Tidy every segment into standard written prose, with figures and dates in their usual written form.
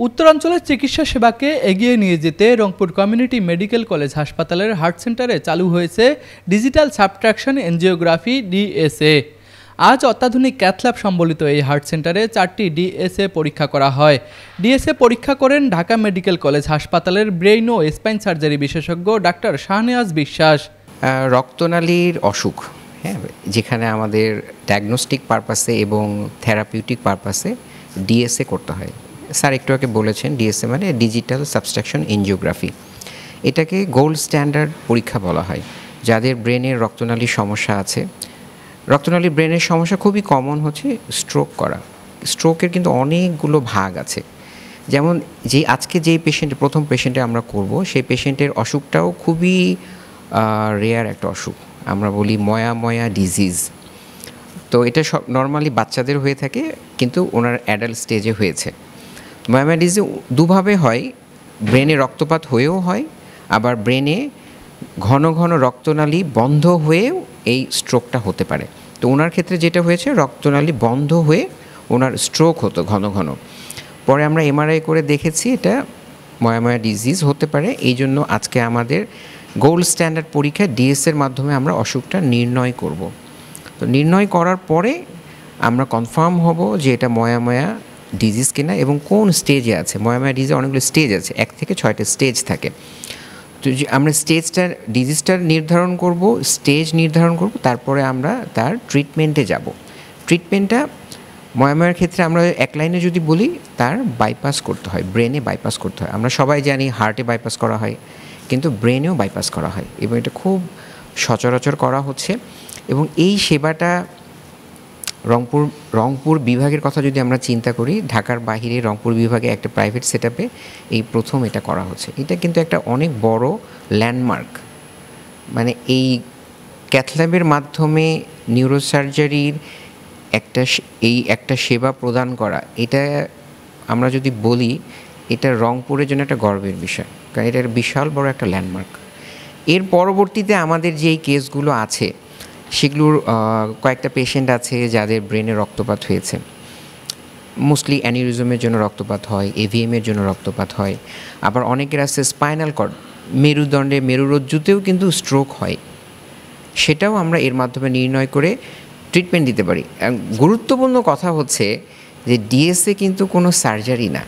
উত্তরাঞ্চলের চিকিৎসা সেবাকে এগিয়ে নিয়ে যেতে রংপুর কমিউনিটি মেডিকেল কলেজ হাসপাতালের হার্ট সেন্টারে চালু হয়েছে ডিজিটাল সাবট্রাকশন এনজিওগ্রাফি ডিএসএ। আজ অত্যাধুনিক ক্যাথল্যাব সম্বলিত এই হার্ট সেন্টারে 4টি ডিএসএ পরীক্ষা করা হয়। ডিএসএ পরীক্ষা করেন ঢাকা মেডিকেল কলেজ হাসপাতালের ব্রেইন ও স্পাইন সার্জারি বিশেষজ্ঞ ডাক্তার শাহনেওয়াজ বিশ্বাস। রক্তনালীর অসুখ, হ্যাঁ, যেখানে আমাদের ডায়াগনস্টিক পারপাসে এবং থেরাপিউটিক পারপাসে ডিএসএ করতে হয়। স্যার একটু আগে বলেছেন ডিএসএ মানে ডিজিটাল সাবট্রাকশন এনজিওগ্রাফি। এটাকে গোল্ড স্ট্যান্ডার্ড পরীক্ষা বলা হয়। যাদের ব্রেনের রক্তনালীর সমস্যা আছে, রক্তনালীর ব্রেনের সমস্যা খুবই কমন হচ্ছে স্ট্রোক করা। স্ট্রোকের কিন্তু অনেকগুলো ভাগ আছে। যেমন আজকে যেই প্রথম পেশেন্টে আমরা করব, সেই পেশেন্টের অসুখটাও খুবই রেয়ার একটা অসুখ, আমরা বলি ময়া ডিজিজ। তো এটা সব নর্মালি বাচ্চাদের হয়ে থাকে, কিন্তু ওনার অ্যাডাল্ট স্টেজে হয়েছে। ময়া ডিজিজ দুভাবে হয়, ব্রেনে রক্তপাত হয়েও হয়, আবার ব্রেনে ঘন ঘন রক্তনালী বন্ধ হয়েও এই স্ট্রোকটা হতে পারে। তো ওনার ক্ষেত্রে যেটা হয়েছে, রক্তনালী বন্ধ হয়ে ওনার স্ট্রোক হতো ঘন ঘন। পরে আমরা এমআরআই করে দেখেছি এটা ময়া ডিজিজ হতে পারে। এই জন্য আজকে আমাদের গোল্ড স্ট্যান্ডার্ড পরীক্ষা ডিএসএর মাধ্যমে আমরা অসুখটা নির্ণয় করব। তো নির্ণয় করার পরে আমরা কনফার্ম হব যে এটা ময়া ডিজিজ কিনা এবং কোন স্টেজে আছে। ময়া ডিজিজে অনেকগুলো স্টেজ আছে, 1 থেকে 6টা স্টেজ থাকে। তো আমরা ডিজিজটার নির্ধারণ করব, স্টেজ নির্ধারণ করব, তারপরে আমরা তার ট্রিটমেন্টে যাব। ট্রিটমেন্টটা ময়ার ক্ষেত্রে আমরা এক লাইনে যদি বলি, তার বাইপাস করতে হয়, ব্রেনে বাইপাস করতে হয়। আমরা সবাই জানি হার্টে বাইপাস করা হয়, কিন্তু ব্রেনেও বাইপাস করা হয় এবং এটা খুব সচরাচর করা হচ্ছে। এবং এই সেবাটা রংপুর বিভাগের কথা যদি আমরা চিন্তা করি, ঢাকার বাহিরে রংপুর বিভাগে একটা প্রাইভেট সেটআপে এই প্রথম এটা করা হচ্ছে। এটা কিন্তু একটা অনেক বড় ল্যান্ডমার্ক। মানে এই ক্যাথল্যাবের মাধ্যমে নিউরোসার্জারির একটা সেবা প্রদান করা, এটা আমরা যদি বলি, এটা রংপুরের জন্য একটা গর্বের বিষয়, কারণ এটা বিশাল বড় একটা ল্যান্ডমার্ক। এর পরবর্তীতে আমাদের যেই কেসগুলো আছে, সেগুলোর কয়েকটা পেশেন্ট আছে যাদের ব্রেনে রক্তপাত হয়েছে। মোস্টলি অ্যানিউরিজমের জন্য রক্তপাত হয়, এভিএমের জন্য রক্তপাত হয়। আবার অনেকের আছে স্পাইনাল কর্ড, মেরুরজ্জুতেও কিন্তু স্ট্রোক হয়। সেটাও আমরা এর মাধ্যমে নির্ণয় করে ট্রিটমেন্ট দিতে পারি। গুরুত্বপূর্ণ কথা হচ্ছে যে ডিএসএ কিন্তু কোনো সার্জারি না।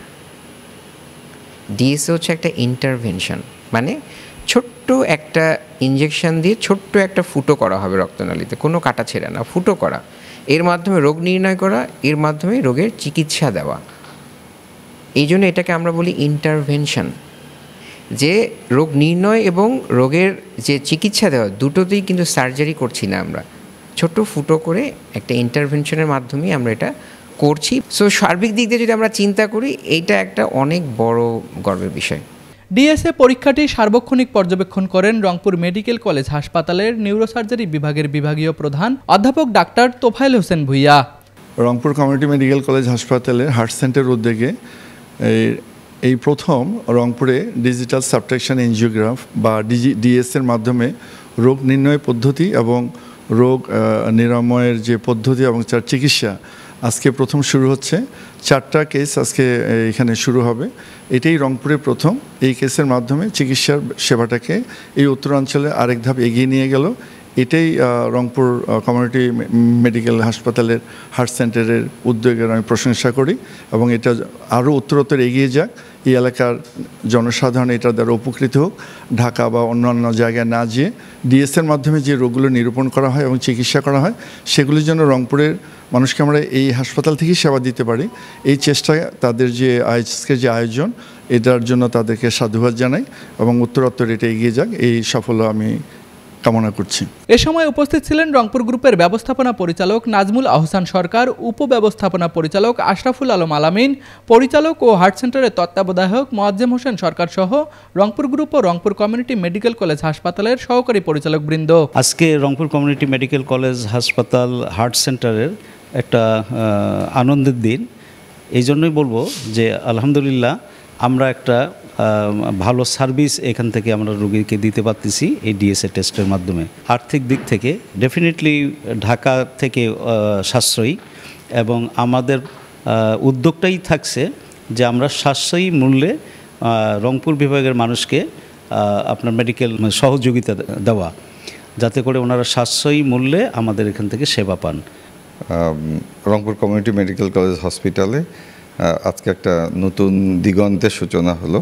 ডিএসএ হচ্ছে একটা ইন্টারভেনশন, মানে ছোট্ট একটা ইনজেকশন দিয়ে ছোট্ট একটা ফুটো করা হবে রক্তনালীতে, কোনো কাটা ছেঁড়া না, ফুটো করা। এর মাধ্যমে রোগ নির্ণয় করা, এর মাধ্যমে রোগের চিকিৎসা দেওয়া। এই জন্য এটাকে আমরা বলি ইন্টারভেনশন, যে রোগ নির্ণয় এবং রোগের যে চিকিৎসা দেওয়া, দুটোতেই কিন্তু সার্জারি করছি না আমরা, ছোট্ট ফুটো করে একটা ইন্টারভেনশনের মাধ্যমেই আমরা এটা করছি। সো সার্বিক দিক দিয়ে যদি আমরা চিন্তা করি, এইটা একটা অনেক বড় গর্বের বিষয়। ডিএসএ পরীক্ষাটি সার্বক্ষণিক পর্যবেক্ষণ করেন রংপুর মেডিকেল কলেজ হাসপাতালের নিউরোসার্জারি বিভাগের বিভাগীয় প্রধান অধ্যাপক ডাক্তার Tofayel Hossain Bhuiyan. Rangpur community medical college হাসপাতালের হার্ট সেন্টার উদ্যোগে এই প্রথম রংপুরে ডিজিটাল সাবট্রাকশন এনজিওগ্রাফ বা ডিএসএর মাধ্যমে রোগ নির্ণয় পদ্ধতি এবং রোগ নিরাময়ের যে পদ্ধতি এবং তার চিকিৎসা আজকে প্রথম শুরু হচ্ছে। 4টা কেস আজকে এখানে শুরু হবে। এটাই রংপুরে প্রথম। এই কেসের মাধ্যমে চিকিৎসার সেবাটাকে এই উত্তরাঞ্চলে আরেক ধাপ এগিয়ে নিয়ে গেল। এটাই রংপুর কমিউনিটি মেডিকেল হাসপাতালের হার্ট সেন্টারের উদ্যোগের আমি প্রশংসা করি এবং এটা আরও উত্তরোত্তর এগিয়ে যাক। এই এলাকার জনসাধারণ এটা দ্বারা উপকৃত হোক, ঢাকা বা অন্যান্য জায়গায় না যেয়ে ডিএসএর মাধ্যমে যে রোগগুলো নিরূপণ করা হয় এবং চিকিৎসা করা হয়, সেগুলির জন্য রংপুরের মানুষকে আমরা এই হাসপাতাল থেকেই সেবা দিতে পারি। এই চেষ্টা, তাদের যে আজকের যে আয়োজন, এটার জন্য তাদেরকে সাধুবাদ জানাই এবং উত্তরোত্তর এটা এগিয়ে যাক, এই সাফল্য আমি কামনা করছি। এ সময় উপস্থিত ছিলেন রংপুর গ্রুপের ব্যবস্থাপনা পরিচালক নাজমুল আহসান সরকার, উপব্যবস্থাপনা পরিচালক আশরাফুল আলম আলামিন, পরিচালক ও হার্ট সেন্টারের তত্ত্বাবধায়ক মোয়াজ্জেম হোসেন সরকার সহ রংপুর গ্রুপ ও রংপুর কমিউনিটি মেডিকেল কলেজ হাসপাতালের সহকারী পরিচালক বৃন্দ। আজকে রংপুর কমিউনিটি মেডিকেল কলেজ হাসপাতাল হার্ট সেন্টারের একটা আনন্দের দিন। এই জন্যই বলবো যে আলহামদুলিল্লাহ আমরা একটা ভালো সার্ভিস এখান থেকে আমরা রোগীকে দিতে পারতেছি এই ডিএসএ টেস্টের মাধ্যমে। আর্থিক দিক থেকে ডেফিনেটলি ঢাকা থেকে সাশ্রয়ী এবং আমাদের উদ্যোগটাই থাকছে যে আমরা সাশ্রয়ী মূল্যে রংপুর বিভাগের মানুষকে আপনার মেডিকেল সহযোগিতা দেওয়া, যাতে করে ওনারা সাশ্রয়ী মূল্যে আমাদের এখান থেকে সেবা পান। রংপুর কমিউনিটি মেডিকেল কলেজ হসপিটালে আজকে একটা নতুন দিগন্তের সূচনা হলো।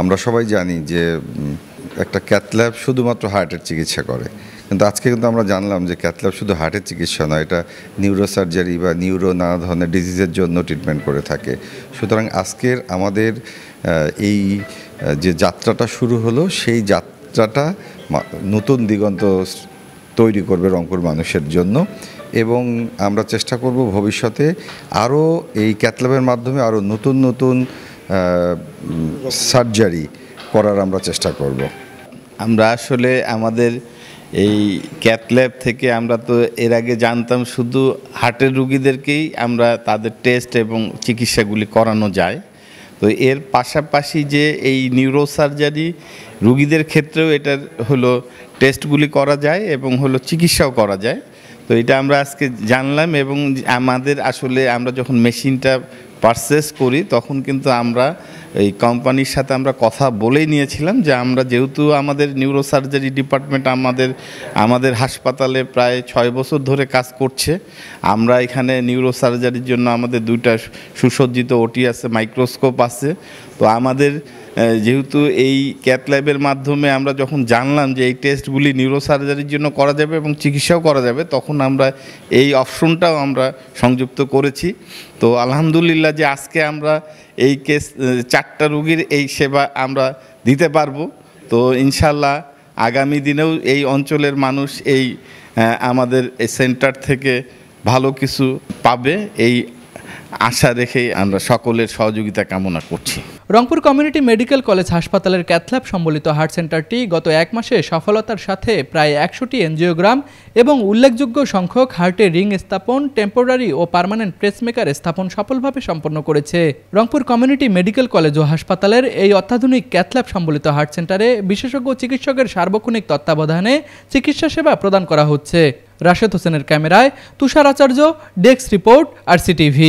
আমরা সবাই জানি যে একটা ক্যাথ ল্যাব শুধুমাত্র হার্টের চিকিৎসা করে, কিন্তু আজকে কিন্তু আমরা জানলাম যে ক্যাথ ল্যাব শুধু হার্টের চিকিৎসা নয়, এটা নিউরোসার্জারি বা নানা ধরনের ডিজিজের জন্য ট্রিটমেন্ট করে থাকে। সুতরাং আজকের আমাদের এই যে যাত্রাটা শুরু হলো, সেই যাত্রাটা নতুন দিগন্ত তৈরি করবে রংপুর মানুষের জন্য, এবং আমরা চেষ্টা করব ভবিষ্যতে আরও এই ক্যাথ ল্যাবের মাধ্যমে আরও নতুন নতুন সার্জারি করার আমরা চেষ্টা করব। আমরা আসলে আমাদের এই ক্যাথ ল্যাব থেকে আমরা তো এর আগে জানতাম শুধু হার্টের রুগীদেরকেই আমরা তাদের টেস্ট এবং চিকিৎসাগুলি করানো যায়। তো এর পাশাপাশি যে এই নিউরোসার্জারি রুগীদের ক্ষেত্রেও এটার হলো টেস্টগুলি করা যায় এবং হলো চিকিৎসাও করা যায়। তো এটা আমরা আজকে জানলাম, এবং আমাদের আসলে আমরা যখন মেশিনটা পারচেস করি তখন কিন্তু আমরা এই কোম্পানির সাথে আমরা কথা বলেই নিয়েছিলাম যে আমরা যেহেতু আমাদের নিউরোসার্জারি ডিপার্টমেন্ট আমাদের হাসপাতালে প্রায় 6 বছর ধরে কাজ করছে, আমরা এখানে নিউরোসার্জারির জন্য আমাদের 2টা সুসজ্জিত ওটি আছে, মাইক্রোস্কোপ আছে। তো আমাদের যেহেতু এই ক্যাথ ল্যাবের মাধ্যমে আমরা যখন জানলাম যে এই টেস্টগুলি নিউরোসার্জারির জন্য করা যাবে এবং চিকিৎসাও করা যাবে, তখন আমরা এই অপশনটাও আমরা সংযুক্ত করেছি। তো আলহামদুলিল্লাহ যে আজকে আমরা এই 4টা রোগীর এই সেবা আমরা দিতে পারবো। তো ইনশাল্লাহ আগামী দিনেও এই অঞ্চলের মানুষ এই আমাদের এই সেন্টার থেকে ভালো কিছু পাবে, এই আশা রেখে আমরা সকলের সহযোগিতা কামনা করছি। রংপুর কমিউনিটি মেডিকেল কলেজ হাসপাতালের ক্যাথল্যাব সম্বলিত হার্ট সেন্টারটি গত 1 মাসে সফলতার সাথে প্রায় 100টি এনজিওগ্রাম এবং উল্লেখযোগ্য সংখ্যক হার্টের রিং স্থাপন, টেম্পোরারি ও পার্মানেন্ট পেসমেকার স্থাপন সফলভাবে সম্পন্ন করেছে। রংপুর কমিউনিটি মেডিকেল কলেজ ও হাসপাতালের এই অত্যাধুনিক ক্যাথল্যাব সম্বলিত হার্ট সেন্টারে বিশেষজ্ঞ চিকিৎসকের সার্বক্ষণিক তত্ত্বাবধানে চিকিৎসা সেবা প্রদান করা হচ্ছে। রাশেদ হোসেনের ক্যামেরায় তুষার আচার্য, ডেস্ক রিপোর্ট, RCTV।